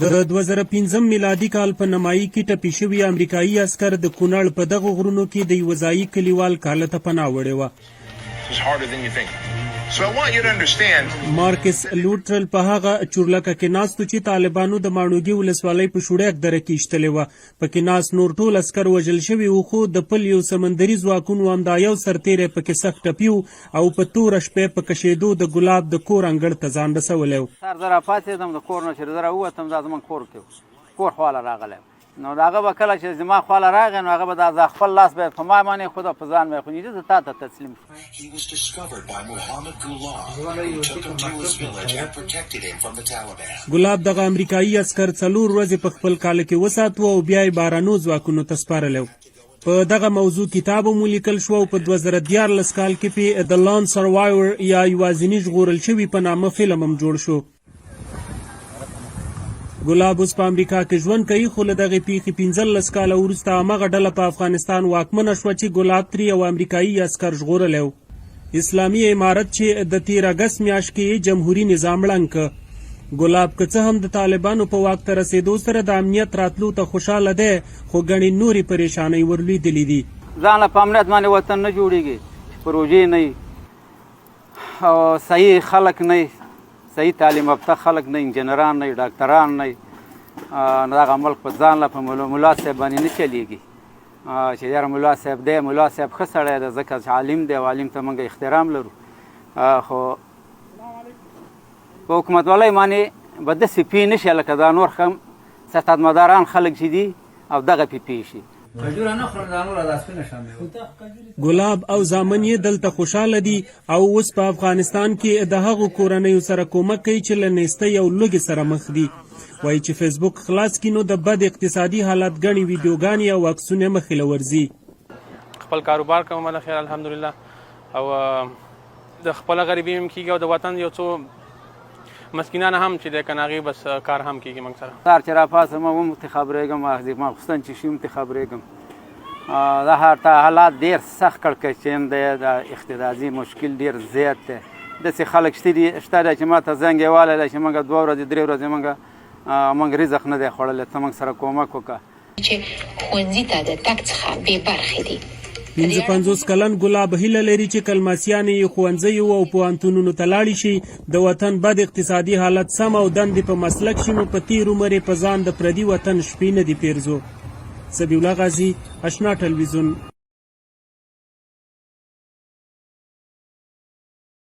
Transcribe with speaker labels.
Speaker 1: د 2005 میلادي کال په نمایي کې ټپي شوي امریکایي عسکر د کونړ په دغو غرونو کې د یوه ځایي کلیوال کاله ته پناه وړې وه. مارکس لوټرل په هغه چورلکه کې ناست و چې طالبانو د ماڼوګي ولسوالۍ په شوډیک دره کې ایشتلې وه. پکې ناست نور ټول عسکر وژل شوي وو، خو د پل یو سمندري ځواکونو همدا یو سرتیری پکې سخت ټپي و او په توره شپې په کشېدو د ګلاب د کور انګړ ته ځان رسولی و.
Speaker 2: سهار زه راپاڅېدم، د کور نه چې زه راووتم دا زموږ کور کې کور خواله راغلی، نو د هغه به کله چې زما خواله راغی نو هغه به دا خپل لاس به په ما باندې خو په ځان به خونیږي، زه تا ته تسلیم شوم.
Speaker 1: ګلاب دغه امریکایي عسکر 4 ورځې په خپل کاله کې وساتو او بیا یې بارانو ځواکونو ته سپارلی و. په دغه موضوع کتاب هم ولیکل شو او په 2014 کال کې پې د لان سروایور یا یوازیني ژغورل شوي په نامه فلم هم جوړ شو. ګلاب اوس په امریکا کې ژوند کوي، خو له دغې پیښې 15 کاله وروسته همغه ډله په افغانستان واکمنه شوه چې ګلاب ترې یو امریکایي عسکر ژغورلی و. اسلامي امارت چې د 13 اګست میاشت کې یې جمهوري نظام ړنګ که. ګلاب که څه هم د طالبانو په واک ته رسېدو سره د امنیت راتلو ته خوشحاله دی، خو ګڼې نورې پریشانۍ ورلیدلې دي.
Speaker 2: ځان له په امنیت باندې وطن نه جوړېږي، پروژې نه وي او صحیح خلک نه وي، صحیح تعلیم یافته خلک نه، انجینران نه، ډاکټران نه. دغه ملک په ځان له په ملا صاحب باندې نه چلیږي چې یاره ملا صاحب دی، ملا صاحب ښه سړی دی ځکه چې عالم دی او عالم ته موږ احترام لرو، خو په حکومتوالۍ باندې به داسې پوه نه شي لکه دا نور سیاستمداران خلک چې دي او دغه پوه شي.
Speaker 1: ګلاب او زامن یې دلته خوشحاله دي او اوس په افغانستان کې د هغو کورنیو سره کومک کوي چې له نیستۍ او لوږې سره مخ دي. وایي چې فیسبوک خلاص کړي نو د بد اقتصادي حالت ګڼې ویډیوګانې او عکسونه مخې له ورځي.
Speaker 3: خپل کاروبار کوم خیر الحمدلله او د خپله غریبي هم کېږي او د وطن یو څو مسکینان هم چې دی که نه هغې بس کار هم کېږي موږ سره.
Speaker 2: سهار چې راپاڅم هم ته خبرېږم، ماخوستن چې شي هم ته خبرېږم. دا حالات ډېر سخت کړکېچن دی، د اقتصادي مشکل ډېر زیات دی. داسې خلک شته دی چې ما ته زنګ یې والی دی چې موږ 2 ورځې 3 ورځې موږ رزق نه دی خوړلی، ته موږ سره کومک وکړه.
Speaker 4: چې ښوونځي ته د تګ څخه بې برخې دي.
Speaker 1: 55 کلن ګلاب هیله لري چې کلماسیانې یې ښوونځیو او پوهنتونونو ته لاړې شي، د وطن بد اقتصادي حالت سم او دندې په مسلک شي، نو په تېر عمر یې په ځان د پردي وطن شپې نه دي پیرزو. سبیح الله غازي، اشنا ټلویزیون.